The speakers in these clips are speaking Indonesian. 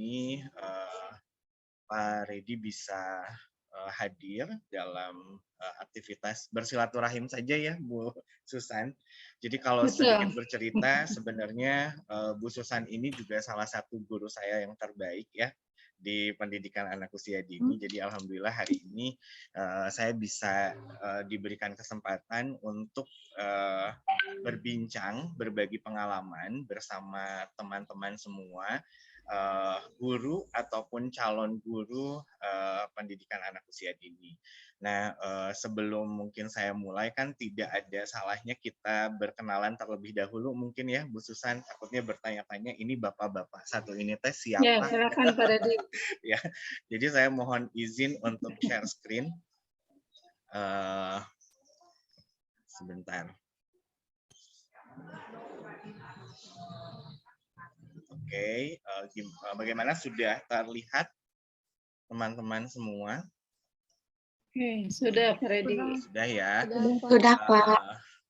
ini Pak Redi bisa hadir dalam aktivitas bersilaturahim saja ya, Bu Susan. Jadi kalau sedikit Betul. bercerita, sebenarnya Bu Susan ini juga salah satu guru saya yang terbaik ya di pendidikan anak usia dini. Jadi alhamdulillah hari ini saya bisa diberikan kesempatan untuk berbincang, berbagi pengalaman bersama teman-teman semua, guru ataupun calon guru pendidikan anak usia dini. Nah, sebelum mungkin saya mulai kan tidak ada salahnya kita berkenalan terlebih dahulu mungkin ya, Bu Susan. Takutnya bertanya-tanya ini bapak-bapak satu ini teh Ya, siapa? silakan Pak Redi. Ya, jadi saya mohon izin untuk share screen. Sebentar. Oke, bagaimana sudah terlihat teman-teman semua? Oke, sudah Pak Redi. Sudah ya. Sudah, Pak.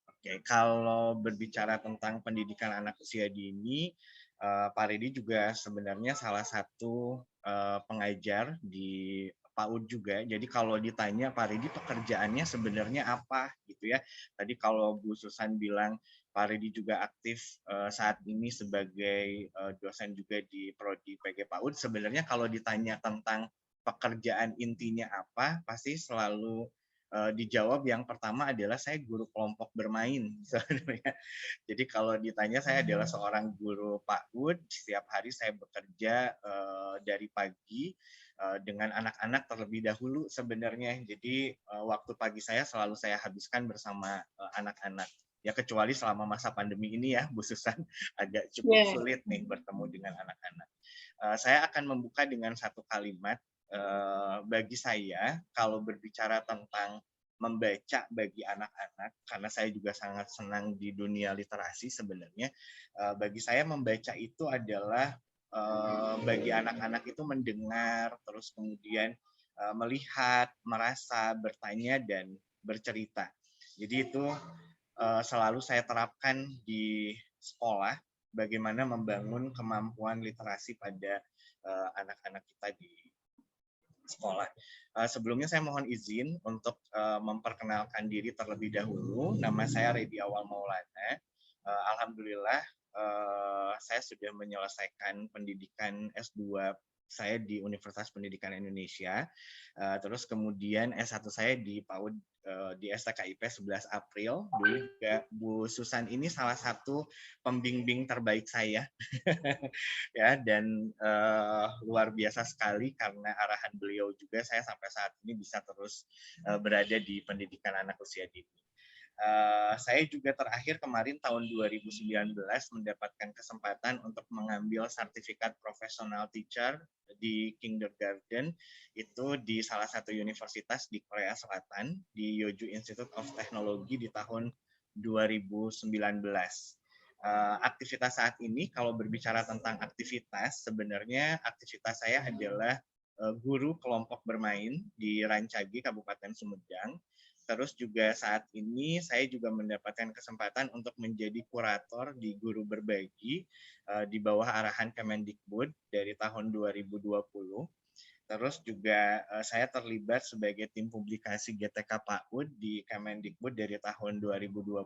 Oke, kalau berbicara tentang pendidikan anak usia dini, Pak Redi juga sebenarnya salah satu pengajar di PAUD juga. Jadi kalau ditanya Pak Redi pekerjaannya sebenarnya apa gitu ya. Tadi kalau Bu Susan bilang Pak Redi juga aktif saat ini sebagai dosen juga di Prodi PG PAUD. Sebenarnya kalau ditanya tentang pekerjaan intinya apa, pasti selalu dijawab yang pertama adalah saya guru kelompok bermain sebenarnya. Jadi kalau ditanya saya adalah seorang guru PAUD, setiap hari saya bekerja dari pagi dengan anak-anak terlebih dahulu sebenarnya. Jadi waktu pagi saya selalu saya habiskan bersama anak-anak. Ya kecuali selama masa pandemi ini ya, Bu Susan, agak cukup sulit nih bertemu dengan anak-anak. Saya akan membuka dengan satu kalimat. Bagi saya, kalau berbicara tentang membaca bagi anak-anak, karena saya juga sangat senang di dunia literasi sebenarnya, bagi saya membaca itu adalah bagi anak-anak itu mendengar, terus kemudian melihat, merasa, bertanya, dan bercerita. Jadi itu selalu saya terapkan di sekolah, bagaimana membangun kemampuan literasi pada anak-anak kita di sekolah. Sebelumnya saya mohon izin untuk memperkenalkan diri terlebih dahulu. Nama saya Redi Awal Maulana. Alhamdulillah saya sudah menyelesaikan pendidikan S2 saya di Universitas Pendidikan Indonesia. Terus kemudian S1 saya di PAUD di STKIP 11 April. Dulu juga Bu Susan ini salah satu pembimbing terbaik saya. Ya, dan luar biasa sekali karena arahan beliau juga saya sampai saat ini bisa terus berada di pendidikan anak usia dini. Saya juga terakhir kemarin tahun 2019 mendapatkan kesempatan untuk mengambil sertifikat professional teacher di kindergarten itu di salah satu universitas di Korea Selatan di Yeoju Institute of Technology di tahun 2019. Aktivitas saat ini kalau berbicara tentang aktivitas, sebenarnya aktivitas saya adalah guru kelompok bermain di Rancage, Kabupaten Sumedang. Terus juga saat ini saya juga mendapatkan kesempatan untuk menjadi kurator di Guru Berbagi di bawah arahan Kemendikbud dari tahun 2020. Terus juga saya terlibat sebagai tim publikasi GTK PAUD di Kemendikbud dari tahun 2020.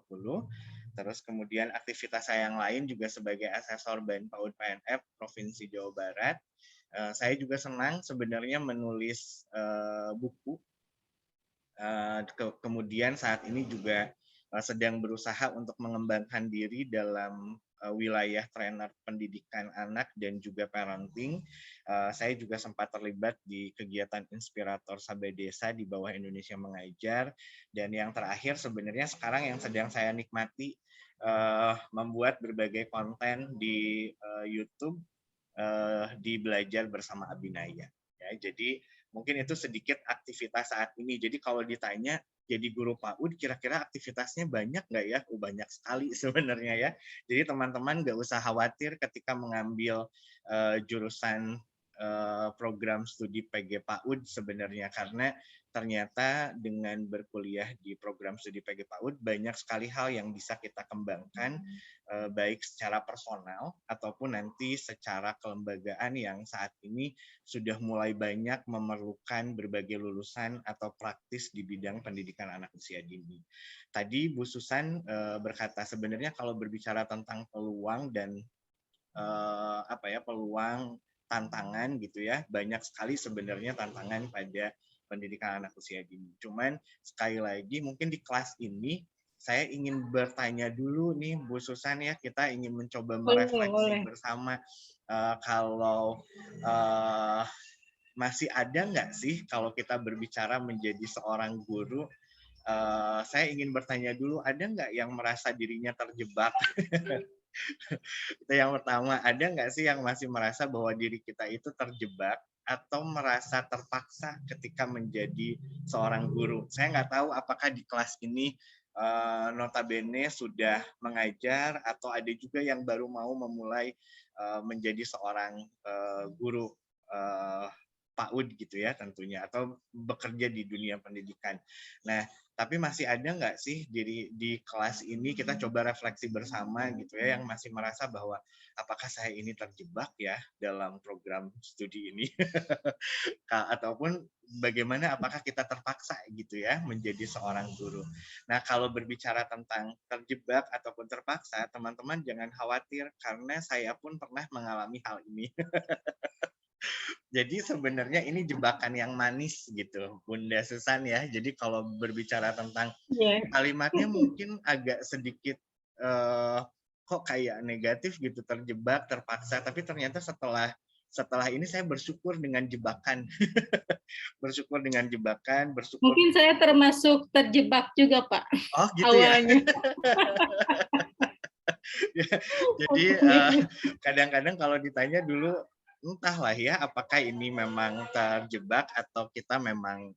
Terus kemudian aktivitas saya yang lain juga sebagai asesor BEM PAUD PNF Provinsi Jawa Barat. Saya juga senang sebenarnya menulis buku. Kemudian saat ini juga sedang berusaha untuk mengembangkan diri dalam wilayah trainer pendidikan anak dan juga parenting. Saya juga sempat terlibat di kegiatan inspirator Sabai Desa di bawah Indonesia Mengajar. Dan yang terakhir sebenarnya sekarang yang sedang saya nikmati membuat berbagai konten di YouTube di Belajar Bersama Abinaya. Ya, jadi mungkin itu sedikit aktivitas saat ini. Jadi kalau ditanya jadi guru PAUD, kira-kira aktivitasnya banyak nggak ya? Banyak sekali sebenarnya ya. Jadi teman-teman nggak usah khawatir ketika mengambil jurusan program studi PG PAUD sebenarnya, karena ternyata dengan berkuliah di program studi PG PAUD banyak sekali hal yang bisa kita kembangkan, baik secara personal ataupun nanti secara kelembagaan yang saat ini sudah mulai banyak memerlukan berbagai lulusan atau praktis di bidang pendidikan anak usia dini. Tadi Bu Susan berkata sebenarnya kalau berbicara tentang peluang dan peluang tantangan gitu ya, banyak sekali sebenarnya tantangan pada pendidikan anak usia dini. Cuman sekali lagi mungkin di kelas ini saya ingin bertanya dulu nih Bu Susan ya, kita ingin mencoba merefleksi Boleh. bersama kalau masih ada nggak sih kalau kita berbicara menjadi seorang guru, saya ingin bertanya dulu, ada nggak yang merasa dirinya terjebak? Itu yang pertama, ada nggak sih yang masih merasa bahwa diri kita itu terjebak atau merasa terpaksa ketika menjadi seorang guru? Saya nggak tahu apakah di kelas ini notabene sudah mengajar atau ada juga yang baru mau memulai menjadi seorang guru uh, PAUD gitu ya tentunya, atau bekerja di dunia pendidikan. Nah, tapi masih ada nggak sih di kelas ini kita coba refleksi bersama gitu ya, yang masih merasa bahwa apakah saya ini terjebak ya dalam program studi ini ataupun bagaimana apakah kita terpaksa gitu ya menjadi seorang guru. Nah, kalau berbicara tentang terjebak ataupun terpaksa, teman-teman jangan khawatir karena saya pun pernah mengalami hal ini. Jadi sebenarnya ini jebakan yang manis gitu, Bunda Susan ya. Jadi kalau berbicara tentang Iya. kalimatnya mungkin agak sedikit kok kayak negatif gitu, terjebak, terpaksa. Tapi ternyata setelah ini saya bersyukur dengan jebakan, bersyukur dengan jebakan, bersyukur. Mungkin saya termasuk terjebak juga, Pak, Oh gitu ya. awalnya. Jadi kadang-kadang kalau ditanya dulu entahlah ya apakah ini memang terjebak atau kita memang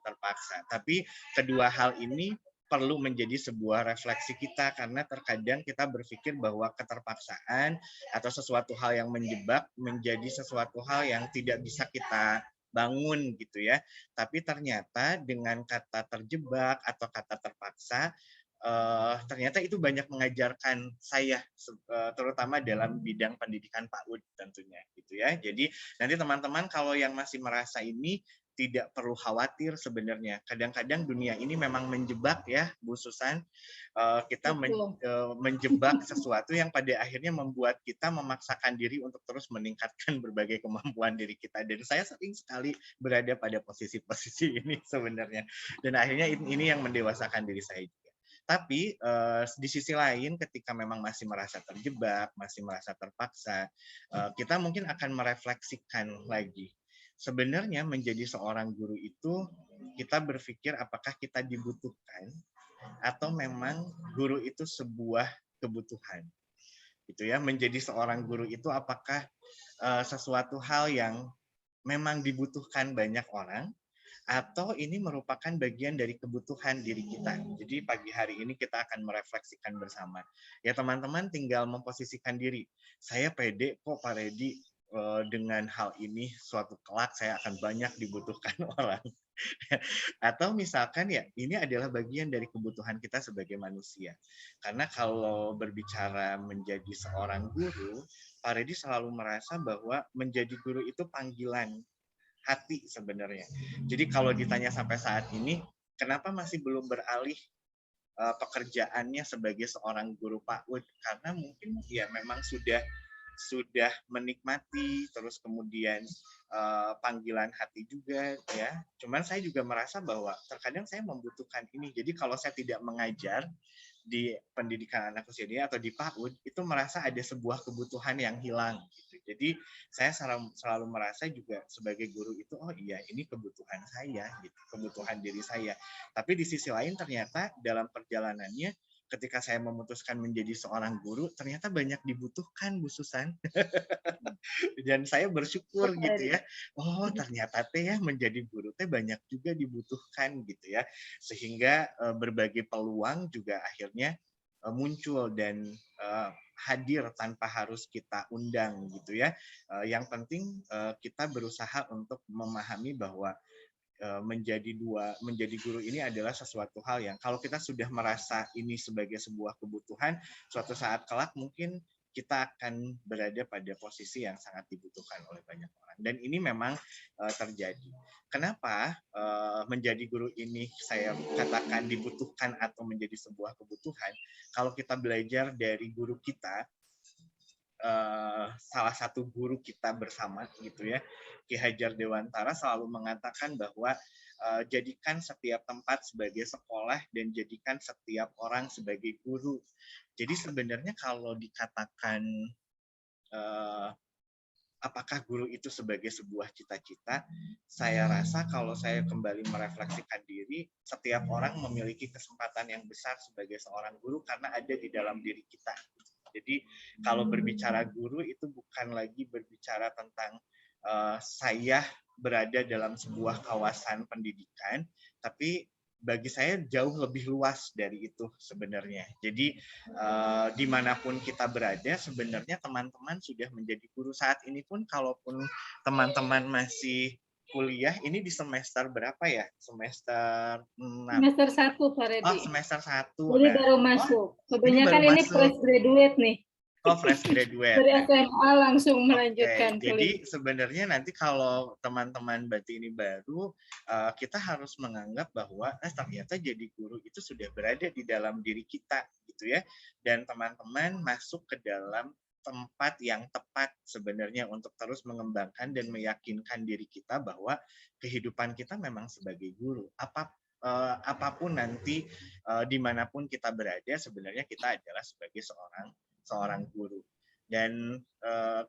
terpaksa. Tapi kedua hal ini perlu menjadi sebuah refleksi kita karena terkadang kita berpikir bahwa keterpaksaan atau sesuatu hal yang menjebak menjadi sesuatu hal yang tidak bisa kita bangun gitu ya. Tapi ternyata dengan kata terjebak atau kata terpaksa ternyata itu banyak mengajarkan saya terutama dalam bidang pendidikan PAUD tentunya gitu ya. Jadi nanti teman-teman kalau yang masih merasa ini tidak perlu khawatir sebenarnya. Kadang-kadang dunia ini memang menjebak ya, Bu Susan. Kita menjebak sesuatu yang pada akhirnya membuat kita memaksakan diri untuk terus meningkatkan berbagai kemampuan diri kita. Dan saya sering sekali berada pada posisi-posisi ini sebenarnya. Dan akhirnya ini yang mendewasakan diri saya juga. Tapi di sisi lain ketika memang masih merasa terjebak, masih merasa terpaksa, kita mungkin akan merefleksikan lagi. Sebenarnya menjadi seorang guru itu kita berpikir apakah kita dibutuhkan atau memang guru itu sebuah kebutuhan. Gitu ya, menjadi seorang guru itu apakah sesuatu hal yang memang dibutuhkan banyak orang atau ini merupakan bagian dari kebutuhan diri kita. Jadi pagi hari ini kita akan merefleksikan bersama. Ya teman-teman tinggal memposisikan diri. Saya pede kok Pak Redi dengan hal ini suatu kelak saya akan banyak dibutuhkan orang. Atau misalkan ya ini adalah bagian dari kebutuhan kita sebagai manusia. Karena kalau berbicara menjadi seorang guru, Pak Redi selalu merasa bahwa menjadi guru itu panggilan hati sebenarnya. Jadi kalau ditanya sampai saat ini, kenapa masih belum beralih pekerjaannya sebagai seorang guru PAUD? Karena mungkin ya memang sudah menikmati, terus kemudian panggilan hati juga ya. Cuman saya juga merasa bahwa terkadang saya membutuhkan ini. Jadi kalau saya tidak mengajar di pendidikan anak usia dini atau di PAUD itu merasa ada sebuah kebutuhan yang hilang gitu. Jadi saya selalu merasa juga sebagai guru itu oh iya ini kebutuhan saya gitu, kebutuhan diri saya. Tapi di sisi lain ternyata dalam perjalanannya ketika saya memutuskan menjadi seorang guru ternyata banyak dibutuhkan Bu Susan. Dan saya bersyukur gitu ya. Oh, ternyata teh ya menjadi guru teh banyak juga dibutuhkan gitu ya. Sehingga berbagai peluang juga akhirnya muncul dan hadir tanpa harus kita undang gitu ya. Yang penting kita berusaha untuk memahami bahwa menjadi guru ini adalah sesuatu hal yang kalau kita sudah merasa ini sebagai sebuah kebutuhan, suatu saat kelak mungkin kita akan berada pada posisi yang sangat dibutuhkan oleh banyak orang. Dan ini memang terjadi. Kenapa menjadi guru ini saya katakan dibutuhkan atau menjadi sebuah kebutuhan? Kalau kita belajar dari guru kita, salah satu guru kita bersama gitu ya, Ki Hajar Dewantara selalu mengatakan bahwa jadikan setiap tempat sebagai sekolah dan jadikan setiap orang sebagai guru. Jadi sebenarnya kalau dikatakan apakah guru itu sebagai sebuah cita-cita, saya rasa kalau saya kembali merefleksikan diri, setiap orang memiliki kesempatan yang besar sebagai seorang guru karena ada di dalam diri kita. Jadi kalau berbicara guru itu bukan lagi berbicara tentang saya berada dalam sebuah kawasan pendidikan, tapi bagi saya jauh lebih luas dari itu sebenarnya. Jadi dimanapun kita berada, sebenarnya teman-teman sudah menjadi guru saat ini pun, kalaupun teman-teman masih kuliah, ini di semester berapa ya? Semester 6. Semester 1, Pak Oh, Redi. semester 1. Jadi Nah, baru masuk. ini baru Kebanyakan ini masuk. fresh graduate nih. Oh, fresh graduate. Dari Nah, SMA langsung melanjutkan jadi sebenarnya nanti kalau teman-teman berarti ini baru, kita harus menganggap bahwa ternyata jadi guru itu sudah berada di dalam diri kita gitu ya. Dan teman-teman masuk ke dalam tempat yang tepat sebenarnya untuk terus mengembangkan dan meyakinkan diri kita bahwa kehidupan kita memang sebagai guru. Apapun nanti dimanapun kita berada, sebenarnya kita adalah sebagai seorang guru. Dan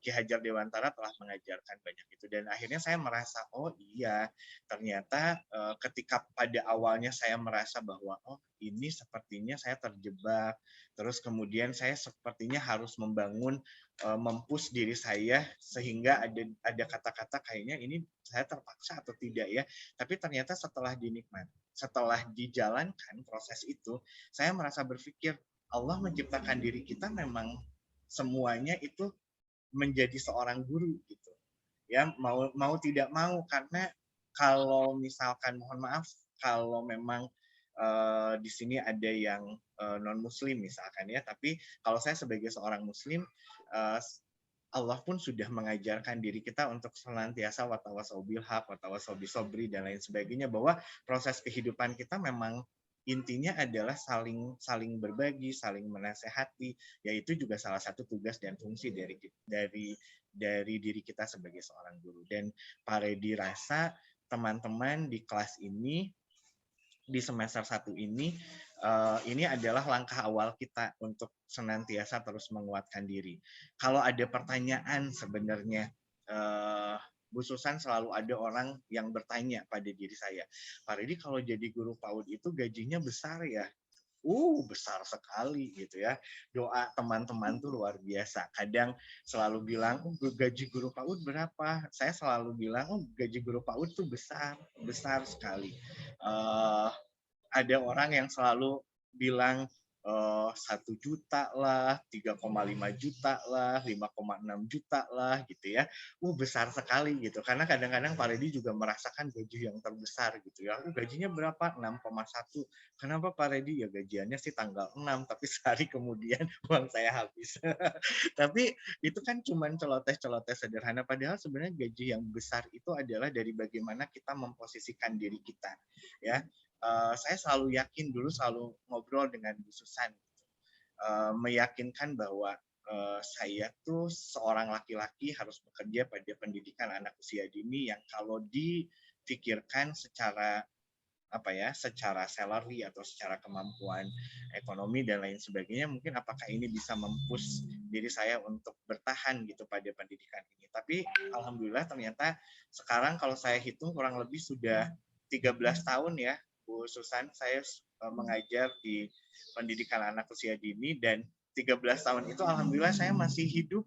Ki Hajar Dewantara telah mengajarkan banyak itu, dan akhirnya saya merasa oh iya, ternyata ketika pada awalnya saya merasa bahwa oh ini sepertinya saya terjebak, terus kemudian saya sepertinya harus mempush diri saya sehingga ada kata-kata kayaknya ini saya terpaksa atau tidak ya, tapi ternyata setelah dijalankan proses itu, saya merasa berpikir Allah menciptakan diri kita memang semuanya itu menjadi seorang guru gitu ya, mau tidak mau, karena kalau misalkan mohon maaf kalau memang di sini ada yang non muslim misalkan ya, tapi kalau saya sebagai seorang muslim, Allah pun sudah mengajarkan diri kita untuk senantiasa watawasau bil haq, watawasau bisobri dan lain sebagainya, bahwa proses kehidupan kita memang intinya adalah saling berbagi, saling menasehati, yaitu juga salah satu tugas dan fungsi dari diri kita sebagai seorang guru. Dan Pak Redi rasa teman-teman di kelas ini di semester 1 ini adalah langkah awal kita untuk senantiasa terus menguatkan diri. Kalau ada pertanyaan sebenarnya Bu Susan, selalu ada orang yang bertanya pada diri saya, Pak Redi kalau jadi guru PAUD itu gajinya besar ya? Besar sekali gitu ya. Doa teman-teman tuh luar biasa. Kadang selalu bilang, gaji guru PAUD berapa? Saya selalu bilang, gaji guru PAUD tuh besar sekali. Ada orang yang selalu bilang 1 juta lah, 3,5 juta lah, 5,6 juta lah gitu ya. Besar sekali gitu. Karena kadang-kadang Pak Redi juga merasakan gaji yang terbesar gitu ya. Gajinya berapa? 6,1. Kenapa Pak Redi? Ya gajiannya sih tanggal 6, tapi sehari kemudian uang saya habis. Tapi itu kan cuma celoteh-celoteh sederhana. Padahal sebenarnya gaji yang besar itu adalah dari bagaimana kita memposisikan diri kita. Ya, saya selalu yakin, dulu selalu ngobrol dengan Bu Susan, meyakinkan bahwa saya tuh seorang laki-laki harus bekerja pada pendidikan anak usia dini yang kalau dipikirkan secara secara salary atau secara kemampuan ekonomi dan lain sebagainya, mungkin apakah ini bisa mempush diri saya untuk bertahan gitu pada pendidikan ini. Tapi alhamdulillah ternyata sekarang kalau saya hitung kurang lebih sudah 13 tahun ya Bu Susan, saya mengajar di pendidikan anak usia dini, dan 13 tahun itu alhamdulillah saya masih hidup.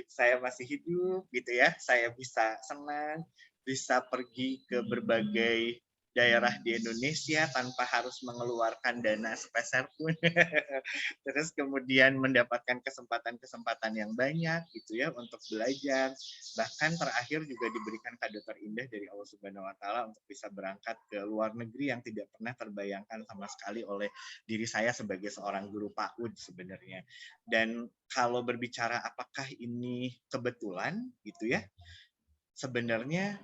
Saya masih hidup gitu ya. Saya bisa senang, bisa pergi ke berbagai daerah di Indonesia tanpa harus mengeluarkan dana sepeser pun. Terus kemudian mendapatkan kesempatan-kesempatan yang banyak gitu ya untuk belajar. Bahkan terakhir juga diberikan kado terindah dari Allah Subhanahu wa taala untuk bisa berangkat ke luar negeri yang tidak pernah terbayangkan sama sekali oleh diri saya sebagai seorang guru PAUD sebenarnya. Dan kalau berbicara apakah ini kebetulan gitu ya, sebenarnya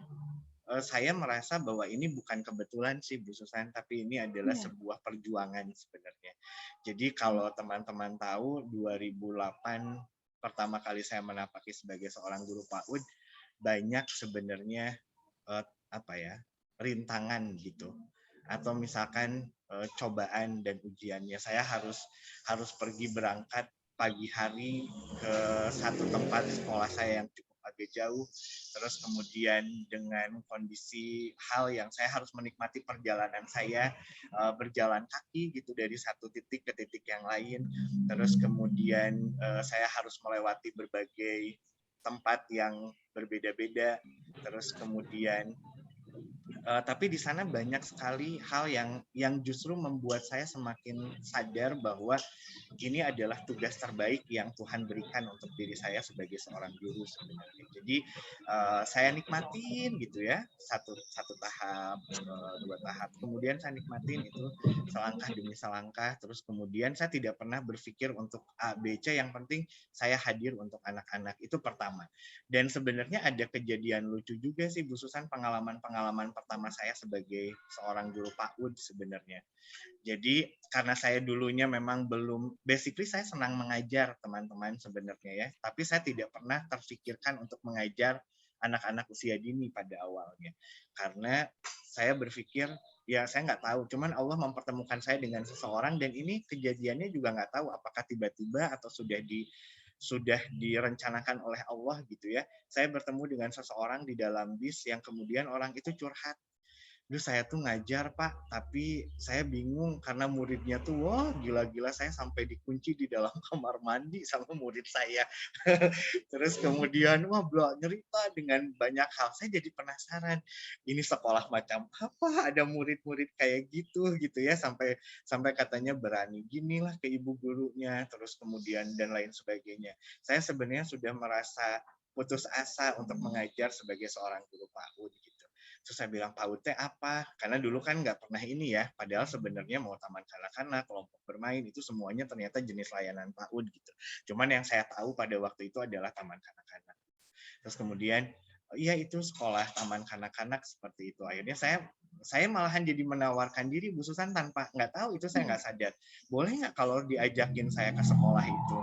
saya merasa bahwa ini bukan kebetulan sih Bu Susan, tapi ini adalah Iya. sebuah perjuangan sebenarnya. Jadi kalau teman-teman tahu 2008 pertama kali saya menapaki sebagai seorang guru PAUD, banyak sebenarnya apa ya, rintangan gitu. Atau misalkan cobaan dan ujiannya. Saya harus pergi berangkat pagi hari ke satu tempat sekolah saya yang cukup agak jauh, terus kemudian dengan kondisi hal yang saya harus menikmati perjalanan saya berjalan kaki gitu dari satu titik ke titik yang lain, terus kemudian saya harus melewati berbagai tempat yang berbeda-beda, terus kemudian tapi di sana banyak sekali hal yang justru membuat saya semakin sadar bahwa ini adalah tugas terbaik yang Tuhan berikan untuk diri saya sebagai seorang guru sebenarnya. Jadi saya nikmatin gitu ya satu tahap, dua tahap. Kemudian saya nikmatin itu selangkah demi selangkah. Terus kemudian saya tidak pernah berpikir untuk A, B, C. Yang penting saya hadir untuk anak-anak. Itu pertama. Dan sebenarnya ada kejadian lucu juga sih Bu Susan, pengalaman-pengalaman pertama saya sebagai seorang guru PAUD sebenarnya. Jadi karena saya dulunya memang belum, basically saya senang mengajar teman-teman sebenarnya ya, tapi saya tidak pernah terfikirkan untuk mengajar anak-anak usia dini pada awalnya. Karena saya berpikir, ya saya nggak tahu, cuman Allah mempertemukan saya dengan seseorang dan ini kejadiannya juga nggak tahu apakah tiba-tiba atau sudah direncanakan oleh Allah gitu ya. Saya bertemu dengan seseorang di dalam bis yang kemudian orang itu curhat. Duh saya tuh ngajar Pak, tapi saya bingung karena muridnya tuh wah gila-gila, saya sampai dikunci di dalam kamar mandi sama murid saya. Terus kemudian wah nyerita dengan banyak hal. Saya jadi penasaran, ini sekolah macam apa ada murid-murid kayak gitu ya, sampai sampai katanya berani ginilah ke ibu gurunya, terus kemudian dan lain sebagainya. Saya sebenarnya sudah merasa putus asa untuk mengajar sebagai seorang guru PAUD gitu. Terus saya bilang PAUD apa? Karena dulu kan nggak pernah ini ya, padahal sebenarnya mau taman kanak-kanak, kelompok bermain, itu semuanya ternyata jenis layanan PAUD gitu. Cuman yang saya tahu pada waktu itu adalah taman kanak-kanak. Terus kemudian, iya itu sekolah taman kanak-kanak seperti itu. Akhirnya saya malahan jadi menawarkan diri Bu Susan tanpa nggak tahu itu saya nggak sadar. Boleh nggak kalau diajakin saya ke sekolah itu?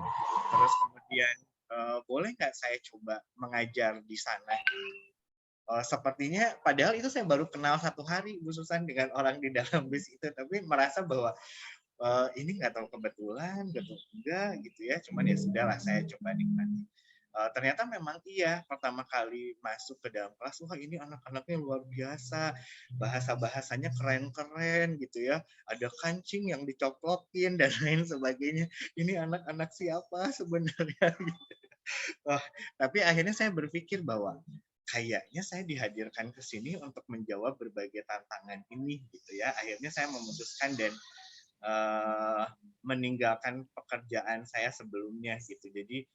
Terus kemudian boleh nggak saya coba mengajar di sana? Sepertinya padahal itu saya baru kenal 1 hari Bu Susan dengan orang di dalam bis itu, tapi merasa bahwa ini nggak tahu kebetulan, gitu enggak gitu ya, cuman ya sudahlah saya coba nikmati. Ternyata memang iya, pertama kali masuk ke dalam kelas, wah ini anak-anaknya luar biasa, bahasa-bahasanya keren-keren gitu ya, ada kancing yang dicoplokin dan lain sebagainya. Ini anak-anak siapa sebenarnya? Wah, tapi akhirnya saya berpikir bahwa kayaknya saya dihadirkan ke sini untuk menjawab berbagai tantangan ini gitu ya. Akhirnya saya memutuskan dan meninggalkan pekerjaan saya sebelumnya gitu. Jadi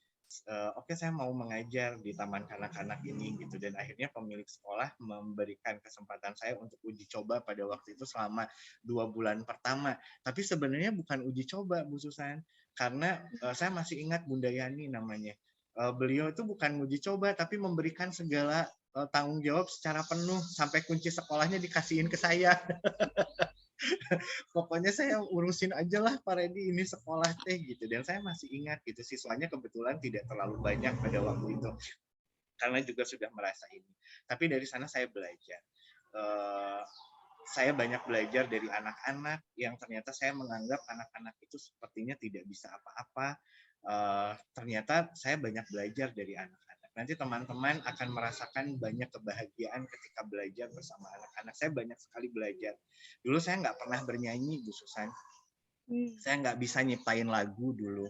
oke saya mau mengajar di taman kanak-kanak ini gitu, dan akhirnya pemilik sekolah memberikan kesempatan saya untuk uji coba pada waktu itu selama 2 bulan pertama. Tapi sebenarnya bukan uji coba Bu Susan, karena saya masih ingat Bunda Yani namanya. Beliau itu bukan uji coba tapi memberikan segala tanggung jawab secara penuh, sampai kunci sekolahnya dikasihin ke saya. Pokoknya saya urusin aja lah Pak Redi ini sekolah teh gitu, dan saya masih ingat gitu, siswanya kebetulan tidak terlalu banyak pada waktu itu karena juga sudah merasa ini, tapi dari sana saya belajar. Saya banyak belajar dari anak-anak yang ternyata saya menganggap anak-anak itu sepertinya tidak bisa apa-apa. Ternyata saya banyak belajar dari anak-anak. Nanti teman-teman akan merasakan banyak kebahagiaan ketika belajar bersama anak-anak. Saya banyak sekali belajar. Dulu saya nggak pernah bernyanyi, Bu Susan. Saya nggak bisa nyiptain lagu dulu.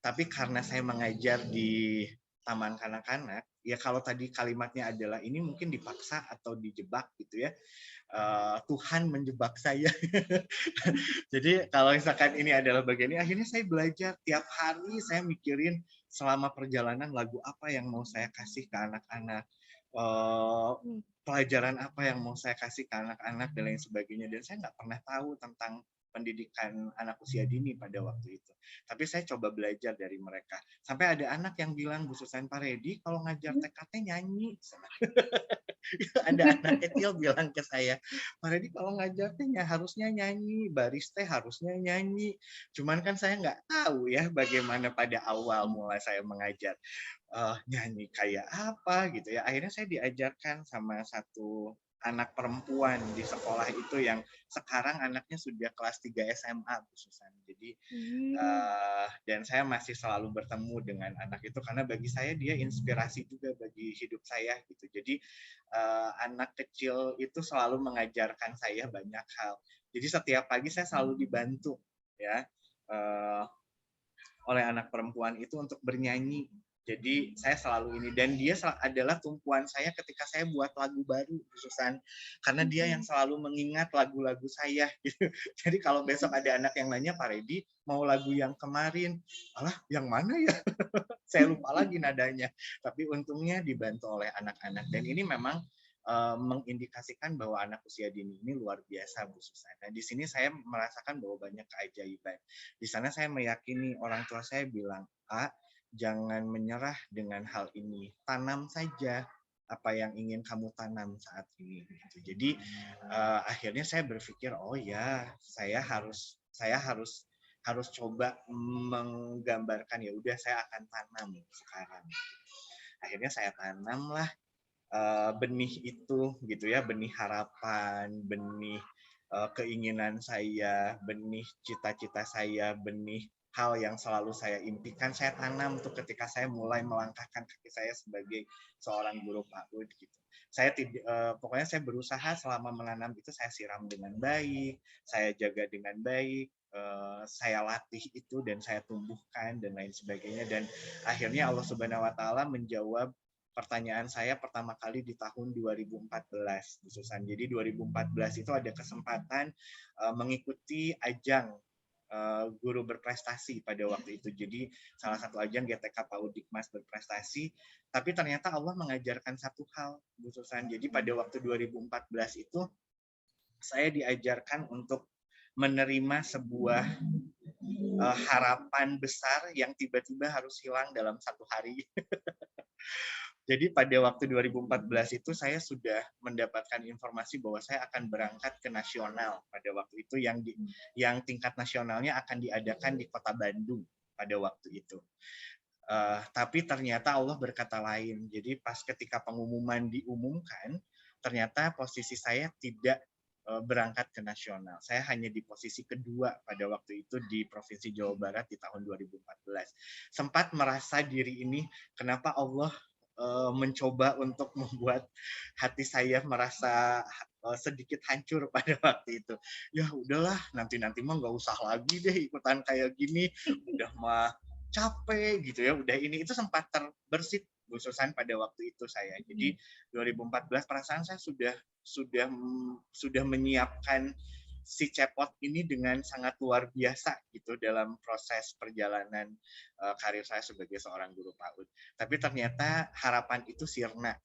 Tapi karena saya mengajar di taman kanak-kanak, ya kalau tadi kalimatnya adalah ini mungkin dipaksa atau dijebak gitu ya. Tuhan menjebak saya. Jadi kalau misalkan ini adalah bagian ini, akhirnya saya belajar tiap hari saya mikirin selama perjalanan lagu apa yang mau saya kasih ke anak-anak, eh, pelajaran apa yang mau saya kasih ke anak-anak dan lain sebagainya. Dan saya nggak pernah tahu tentang pendidikan anak usia dini pada waktu itu. Tapi saya coba belajar dari mereka. Sampai ada anak yang bilang, Bu Susan, Pak Redi kalau ngajar TKT nyanyi. Ada anak kecil bilang ke saya, Pak Redi kalau ngajar teh harusnya nyanyi, baris teh harusnya nyanyi. Cuman kan saya nggak tahu ya bagaimana pada awal mulai saya mengajar nyanyi kayak apa gitu ya. Akhirnya saya diajarkan sama satu anak perempuan di sekolah itu yang sekarang anaknya sudah kelas 3 SMA khususan. Jadi dan saya masih selalu bertemu dengan anak itu karena bagi saya dia inspirasi juga bagi hidup saya gitu. Jadi anak kecil itu selalu mengajarkan saya banyak hal. Jadi setiap pagi saya selalu dibantu ya oleh anak perempuan itu untuk bernyanyi. Jadi saya selalu ini dan dia adalah tumpuan saya ketika saya buat lagu baru khususan karena dia yang selalu mengingat lagu-lagu saya gitu. Jadi kalau besok ada anak yang nanya Pak Redi mau lagu yang kemarin, alah yang mana ya? Saya lupa lagi nadanya. Tapi untungnya dibantu oleh anak-anak dan ini memang mengindikasikan bahwa anak usia dini ini luar biasa Bu Susan. Nah, di sini saya merasakan bahwa banyak keajaiban. Di sana saya meyakini orang tua saya bilang, jangan menyerah dengan hal ini. Tanam saja apa yang ingin kamu tanam saat ini. Gitu. Jadi akhirnya saya berpikir, oh ya, saya harus coba menggambarkan ya udah saya akan tanam sekarang. Akhirnya saya tanamlah benih itu gitu ya, benih harapan, benih keinginan saya, benih cita-cita saya, benih hal yang selalu saya impikan saya tanam tuh ketika saya mulai melangkahkan kaki saya sebagai seorang guru PAUD gitu. Saya pokoknya saya berusaha selama menanam itu saya siram dengan baik, saya jaga dengan baik, saya latih itu dan saya tumbuhkan dan lain sebagainya dan akhirnya Allah Subhanahu wa taala menjawab pertanyaan saya pertama kali di tahun 2014 khususan. Jadi 2014 itu ada kesempatan mengikuti ajang guru berprestasi pada waktu itu. Jadi salah satu ajang GTK PAUD Dikmas berprestasi, tapi ternyata Allah mengajarkan satu hal khususan. Jadi pada waktu 2014 itu saya diajarkan untuk menerima sebuah harapan besar yang tiba-tiba harus hilang dalam satu hari. Jadi pada waktu 2014 itu saya sudah mendapatkan informasi bahwa saya akan berangkat ke nasional pada waktu itu yang tingkat nasionalnya akan diadakan di Kota Bandung pada waktu itu. Tapi ternyata Allah berkata lain. Jadi pas ketika pengumuman diumumkan, ternyata posisi saya tidak berangkat ke nasional. Saya hanya di posisi kedua pada waktu itu di Provinsi Jawa Barat di tahun 2014. Sempat merasa diri ini, kenapa Allah mencoba untuk membuat hati saya merasa sedikit hancur pada waktu itu. Ya udahlah, nanti mah nggak usah lagi deh ikutan kayak gini. Udah mah capek gitu ya. Udah ini itu sempat terbersit khususan pada waktu itu saya. Jadi 2014 perasaan saya sudah menyiapkan si cepot ini dengan sangat luar biasa gitu dalam proses perjalanan karir saya sebagai seorang guru PAUD. Tapi ternyata harapan itu sirna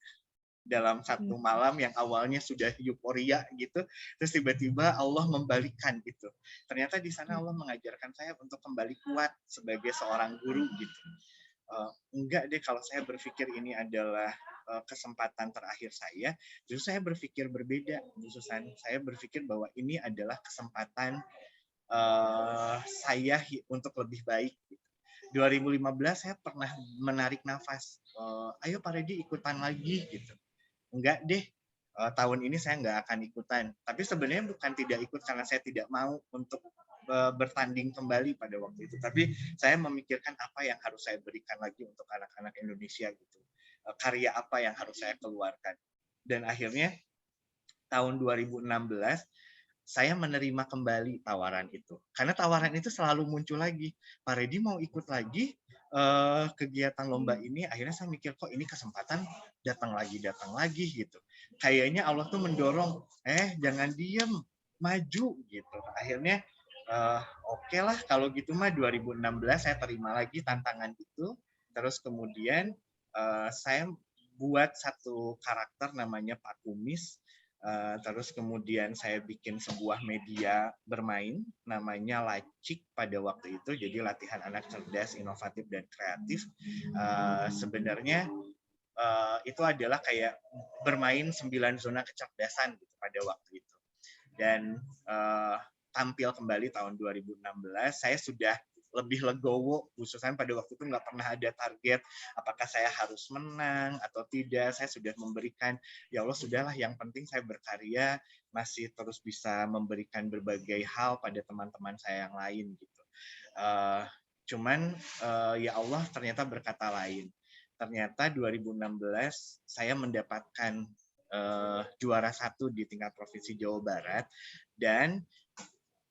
dalam satu malam yang awalnya sudah euforia gitu, terus tiba-tiba Allah membalikkan itu. Ternyata di sana Allah mengajarkan saya untuk kembali kuat sebagai seorang guru gitu. Enggak deh kalau saya berpikir ini adalah kesempatan terakhir saya, justru saya berpikir berbeda. Khususan saya berpikir bahwa ini adalah kesempatan saya untuk lebih baik. 2015 saya pernah menarik nafas, ayo Pak Redi ikutan lagi gitu. Enggak deh, tahun ini saya nggak akan ikutan. Tapi sebenarnya bukan tidak ikut karena saya tidak mau untuk bertanding kembali pada waktu itu. Tapi saya memikirkan apa yang harus saya berikan lagi untuk anak-anak Indonesia gitu. Karya apa yang harus saya keluarkan. Dan akhirnya tahun 2016 saya menerima kembali tawaran itu. Karena tawaran itu selalu muncul lagi. Pak Redi mau ikut lagi, kegiatan lomba ini akhirnya saya mikir kok ini kesempatan datang lagi gitu. Kayaknya Allah tuh mendorong, jangan diem, maju gitu. Akhirnya oke lah kalau gitu mah 2016 saya terima lagi tantangan itu. Terus kemudian saya buat satu karakter namanya Pak Kumis. Terus kemudian saya bikin sebuah media bermain namanya Lacik pada waktu itu, jadi latihan anak cerdas, inovatif dan kreatif. Sebenarnya itu adalah kayak bermain 9 zona kecerdasan gitu pada waktu itu. Dan tampil kembali tahun 2016, saya sudah lebih legowo, khususnya pada waktu itu nggak pernah ada target apakah saya harus menang atau tidak. Saya sudah memberikan, ya Allah sudahlah, yang penting saya berkarya, masih terus bisa memberikan berbagai hal pada teman-teman saya yang lain gitu. Cuman ya Allah ternyata berkata lain. Ternyata 2016 saya mendapatkan juara 1 di tingkat provinsi Jawa Barat dan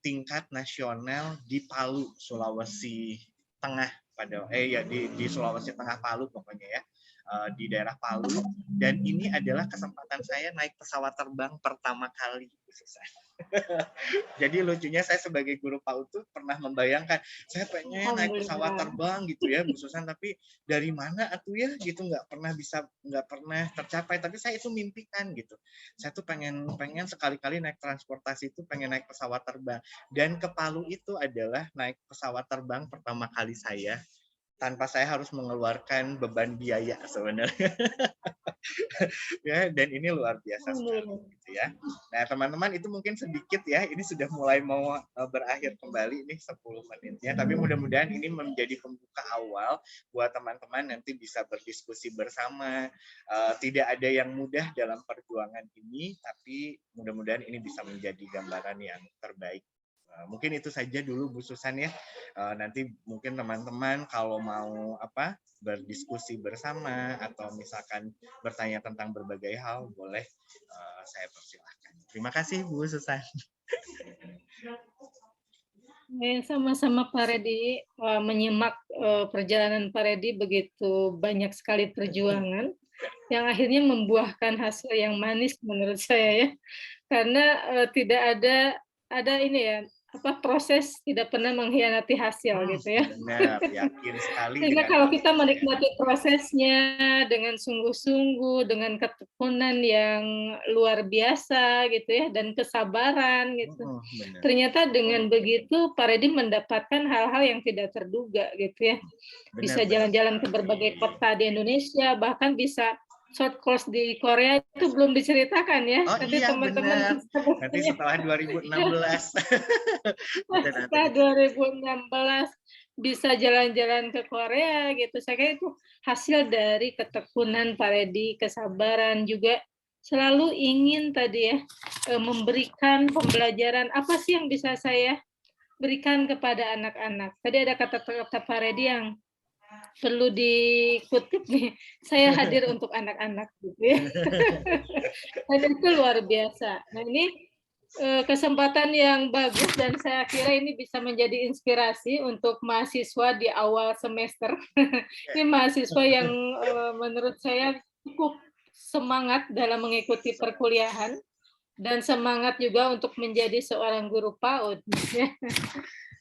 tingkat nasional di Palu, Sulawesi Tengah di Sulawesi Tengah Palu pokoknya ya, di daerah Palu. Dan ini adalah kesempatan saya naik pesawat terbang pertama kali. Jadi lucunya saya sebagai guru PAUD tuh pernah membayangkan saya pengen naik pesawat terbang gitu ya Bu Susan, tapi dari mana atuh ya gitu, nggak pernah tercapai, tapi saya itu mimpikan gitu. Saya tuh pengen sekali-kali naik transportasi itu, pengen naik pesawat terbang, dan ke Palu itu adalah naik pesawat terbang pertama kali saya tanpa saya harus mengeluarkan beban biaya sebenarnya. Ya, dan ini luar biasa sekali gitu ya. Nah, teman-teman, itu mungkin sedikit ya. Ini sudah mulai mau berakhir kembali nih 10 menitnya, tapi mudah-mudahan ini menjadi pembuka awal buat teman-teman nanti bisa berdiskusi bersama. Tidak ada yang mudah dalam perjuangan ini, tapi mudah-mudahan ini bisa menjadi gambaran yang terbaik. Mungkin itu saja dulu Bu Susan ya. Nanti mungkin teman-teman kalau mau berdiskusi bersama atau misalkan bertanya tentang berbagai hal, boleh saya persilahkan. Terima kasih Bu Susan. Sama-sama Pak Redi, menyimak perjalanan Pak Redi, begitu banyak sekali perjuangan yang akhirnya membuahkan hasil yang manis menurut saya ya. Karena tidak ada ini ya, proses tidak pernah mengkhianati hasil gitu ya. Benar, yakin sekali. Sehingga kalau kita menikmati prosesnya dengan sungguh-sungguh, dengan ketekunan yang luar biasa gitu ya, dan kesabaran gitu. Ternyata dengan begitu Pak Redi mendapatkan hal-hal yang tidak terduga gitu ya. Bisa jalan-jalan ke berbagai kota di Indonesia, bahkan bisa short course di Korea, itu belum diceritakan ya. Oh nanti iya teman-teman benar. Nanti setelah 2016. Setelah 2016 bisa jalan-jalan ke Korea gitu. Saya kira itu hasil dari ketekunan Pak Redi, kesabaran, juga selalu ingin tadi ya memberikan pembelajaran apa sih yang bisa saya berikan kepada anak-anak. Tadi ada kata-kata Pak Redi yang perlu dikutip nih, saya hadir untuk anak-anak gitu ya. Dan itu luar biasa. Nah ini kesempatan yang bagus, dan saya kira ini bisa menjadi inspirasi untuk mahasiswa di awal semester. Ini mahasiswa yang menurut saya cukup semangat dalam mengikuti perkuliahan dan semangat juga untuk menjadi seorang guru PAUD.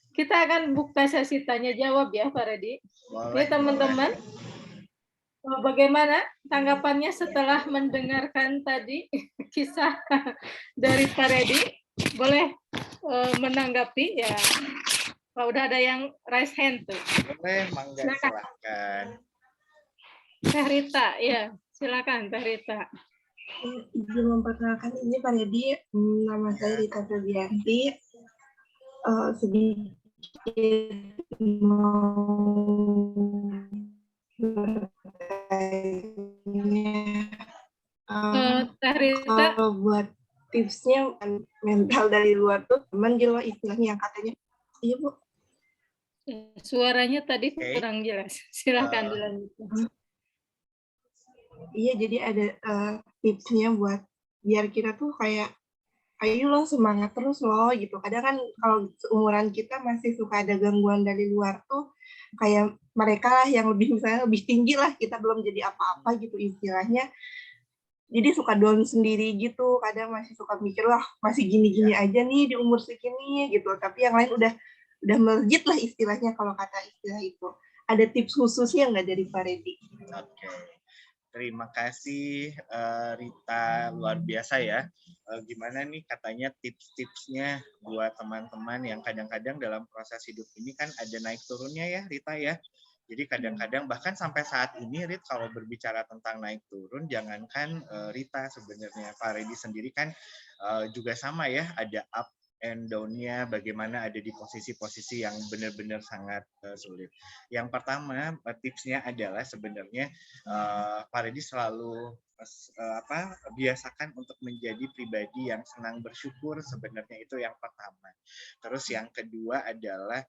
Kita akan buka sesi tanya jawab ya Pak Redi. Oke teman-teman, bagaimana tanggapannya setelah mendengarkan tadi kisah dari Pak Redi? Boleh menanggapi ya. Kalau udah ada yang raise hand tuh. Boleh, mangga, silakan. Teh Rita, ya silakan Teh Rita. Izin memperkenalkan, ini Pak Redi, nama saya Rita Febianti. Sedikit Teh Rita, kalau buat tipsnya mental dari luar tuh, teman gitu istilahnya yang katanya. Iya Bu. Suaranya tadi kurang jelas. Silakan dilanjutkan. Iya, jadi ada tipsnya buat biar kita tuh kayak, ayo lo semangat terus lo gitu. Kadang kan kalau seumuran kita masih suka ada gangguan dari luar tuh, kayak mereka lah yang lebih misalnya lebih tinggi lah, kita belum jadi apa-apa gitu istilahnya. Jadi suka down sendiri gitu, kadang masih suka mikir wah masih gini-gini aja nih di umur segini gitu, tapi yang lain udah melejit lah istilahnya kalau kata istilah itu. Ada tips khususnya nggak dari Pak Reddy? Oke. Terima kasih Rita, luar biasa ya. Gimana nih katanya tips-tipsnya buat teman-teman yang kadang-kadang dalam proses hidup ini kan ada naik turunnya ya Rita ya. Jadi kadang-kadang bahkan sampai saat ini Rit kalau berbicara tentang naik turun jangankan Rita sebenarnya Pak Reddy sendiri kan juga sama ya, ada up and down-nya, bagaimana ada di posisi-posisi yang benar-benar sangat sulit. Yang pertama tipsnya adalah sebenarnya Pak Reddy selalu biasakan untuk menjadi pribadi yang senang bersyukur, sebenarnya itu yang pertama. Terus yang kedua adalah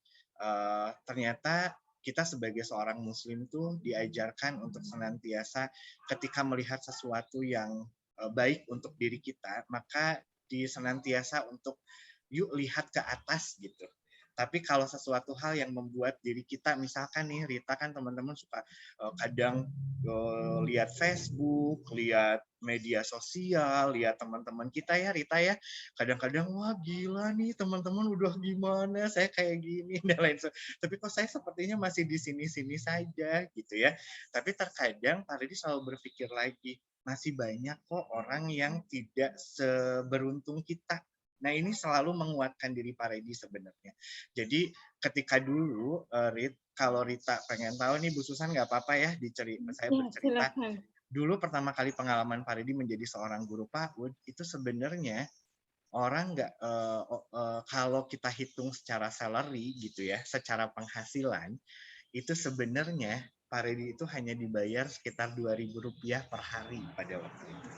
ternyata kita sebagai seorang muslim tuh diajarkan untuk senantiasa ketika melihat sesuatu yang baik untuk diri kita, maka senantiasa untuk yuk lihat ke atas gitu. Tapi kalau sesuatu hal yang membuat diri kita, misalkan nih Rita kan teman-teman suka kadang lihat Facebook, lihat media sosial, lihat teman-teman kita ya Rita ya, kadang-kadang wah gila nih teman-teman udah gimana, saya kayak gini dan lain sebagainya. Tapi kok saya sepertinya masih di sini-sini saja gitu ya. Tapi terkadang Pak Reddy selalu berpikir lagi, masih banyak kok orang yang tidak seberuntung kita. Nah ini selalu menguatkan diri Pak Reddy sebenarnya. Jadi ketika dulu, kalau Rita pengen tahu nih Bu Susan nggak apa-apa ya saya bercerita. Silakan. Dulu pertama kali pengalaman Pak Reddy menjadi seorang guru PAUD itu sebenarnya orang nggak kalau kita hitung secara salary gitu ya, secara penghasilan itu sebenarnya Pak Reddy itu hanya dibayar sekitar Rp2.000 per hari pada waktu itu.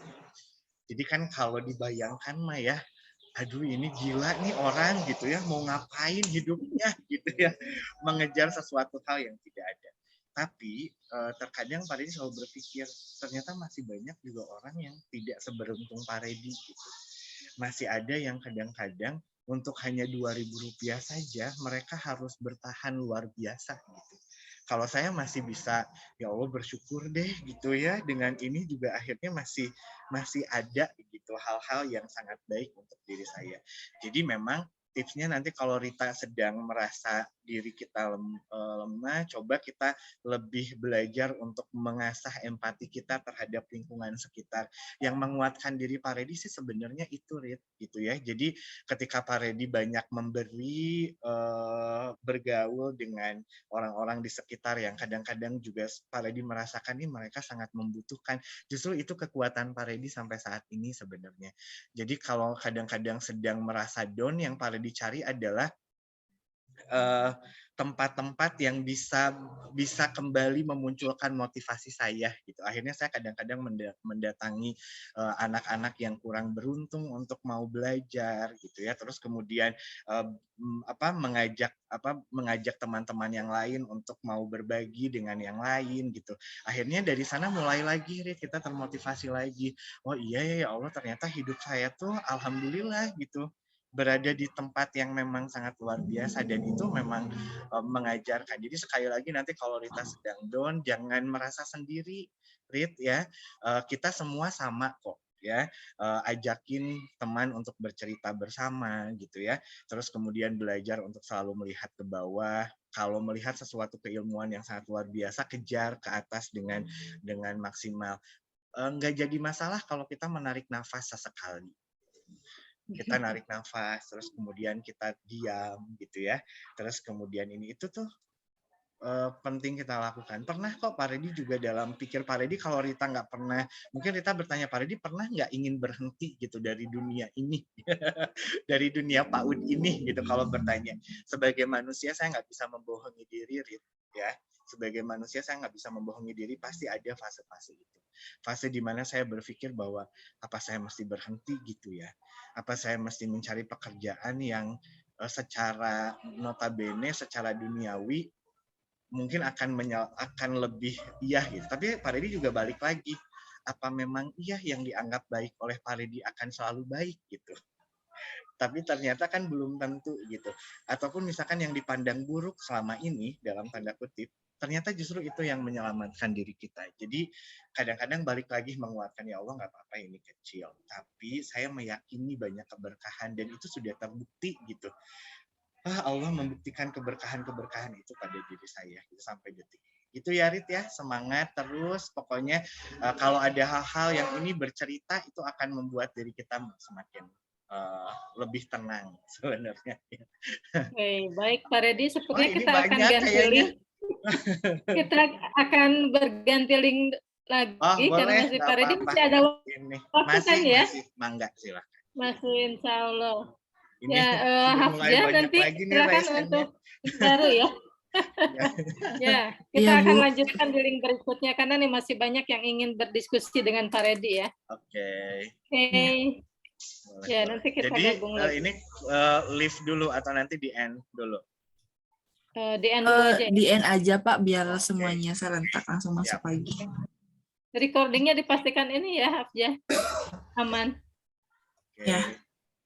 Jadi kan kalau dibayangkan mah ya, aduh ini gila nih orang gitu ya, mau ngapain hidupnya gitu ya, mengejar sesuatu hal yang tidak ada. Tapi terkadang Pak Reddy selalu berpikir, ternyata masih banyak juga orang yang tidak seberuntung Pak Reddy gitu. Masih ada yang kadang-kadang untuk hanya Rp2.000 saja, mereka harus bertahan luar biasa gitu. Kalau saya masih bisa, ya Allah bersyukur deh gitu ya, dengan ini juga akhirnya masih ada gitu hal-hal yang sangat baik untuk diri saya. Jadi memang tipsnya nanti kalau Rita sedang merasa diri kita lemah, coba kita lebih belajar untuk mengasah empati kita terhadap lingkungan sekitar. Yang menguatkan diri Pak Reddy sih sebenarnya itu Rit, gitu ya. Jadi ketika Pak Reddy banyak memberi, bergaul dengan orang-orang di sekitar yang kadang-kadang juga Pak Reddy merasakan nih mereka sangat membutuhkan. Justru itu kekuatan Pak Reddy sampai saat ini sebenarnya. Jadi kalau kadang-kadang sedang merasa down, yang Pak Reddy cari adalah tempat-tempat yang bisa kembali memunculkan motivasi saya gitu. Akhirnya saya kadang-kadang mendatangi anak-anak yang kurang beruntung untuk mau belajar gitu ya. Terus kemudian mengajak teman-teman yang lain untuk mau berbagi dengan yang lain gitu. Akhirnya dari sana mulai lagi kita termotivasi lagi. Oh iya ya Allah, ternyata hidup saya tuh alhamdulillah gitu berada di tempat yang memang sangat luar biasa, dan itu memang mengajarkan. Jadi sekali lagi nanti kalau Rita sedang down, jangan merasa sendiri, Rit ya. Kita semua sama kok ya. Ajakin teman untuk bercerita bersama gitu ya. Terus kemudian belajar untuk selalu melihat ke bawah. Kalau melihat sesuatu keilmuan yang sangat luar biasa, kejar ke atas dengan maksimal. Nggak jadi masalah kalau kita menarik nafas sesekali. Kita narik nafas, terus kemudian kita diam gitu ya. Terus kemudian itu tuh penting kita lakukan. Pernah kok Pak Reddy juga dalam pikir Pak Reddy, kalau Rita nggak pernah, mungkin Rita bertanya Pak Reddy pernah nggak ingin berhenti gitu dari dunia ini, dari dunia PAUD ini gitu. Kalau bertanya, sebagai manusia saya nggak bisa membohongi diri, Rit, ya. Sebagai manusia saya nggak bisa membohongi diri, pasti ada fase-fase itu. Fase di mana saya berpikir bahwa apa saya mesti berhenti gitu ya? Apa saya mesti mencari pekerjaan yang secara notabene, secara duniawi mungkin akan lebih iya gitu. Tapi Pak Reddy juga balik lagi, apa memang iya yang dianggap baik oleh Pak Reddy akan selalu baik gitu. tapi ternyata kan belum tentu gitu. Ataupun misalkan yang dipandang buruk selama ini dalam tanda kutip, ternyata justru itu yang menyelamatkan diri kita. Jadi kadang-kadang balik lagi menguatkan, ya Allah nggak apa-apa ini kecil, tapi saya meyakini banyak keberkahan dan itu sudah terbukti gitu. Allah membuktikan keberkahan-keberkahan itu pada diri saya gitu, sampai detik itu ya Rit ya, semangat terus pokoknya. Kalau ada hal-hal yang ini bercerita itu akan membuat diri kita semakin lebih tenang sebenarnya. Oke, baik Pak Redi, Oh sepertinya ini kita akan banyak ganti kayaknya. link. Kita akan berganti link lagi karena Boleh, masih nggak Pak Redi apa-apa. masih ada Ini waktu kan ya? masih mangga silahkan. Masih insya Allah. Ini Ya, sudah mulai Hafjah banyak nanti lagi nih silakan resen-nya. untuk baru ya. Ya, kita Iya, akan Bu. lanjutkan di link berikutnya karena nih masih banyak yang ingin berdiskusi dengan Pak Redi ya. Oke. Oke. Boleh, Ya, boleh. nanti kita Jadi gabung lagi. ini live dulu atau nanti di end dulu? Di end dulu aja. Di end aja, Pak, biar Oke. semuanya serentak langsung masuk Siap. lagi. Recordingnya dipastikan ini ya, Hafjah. Aman. Oke. Ya.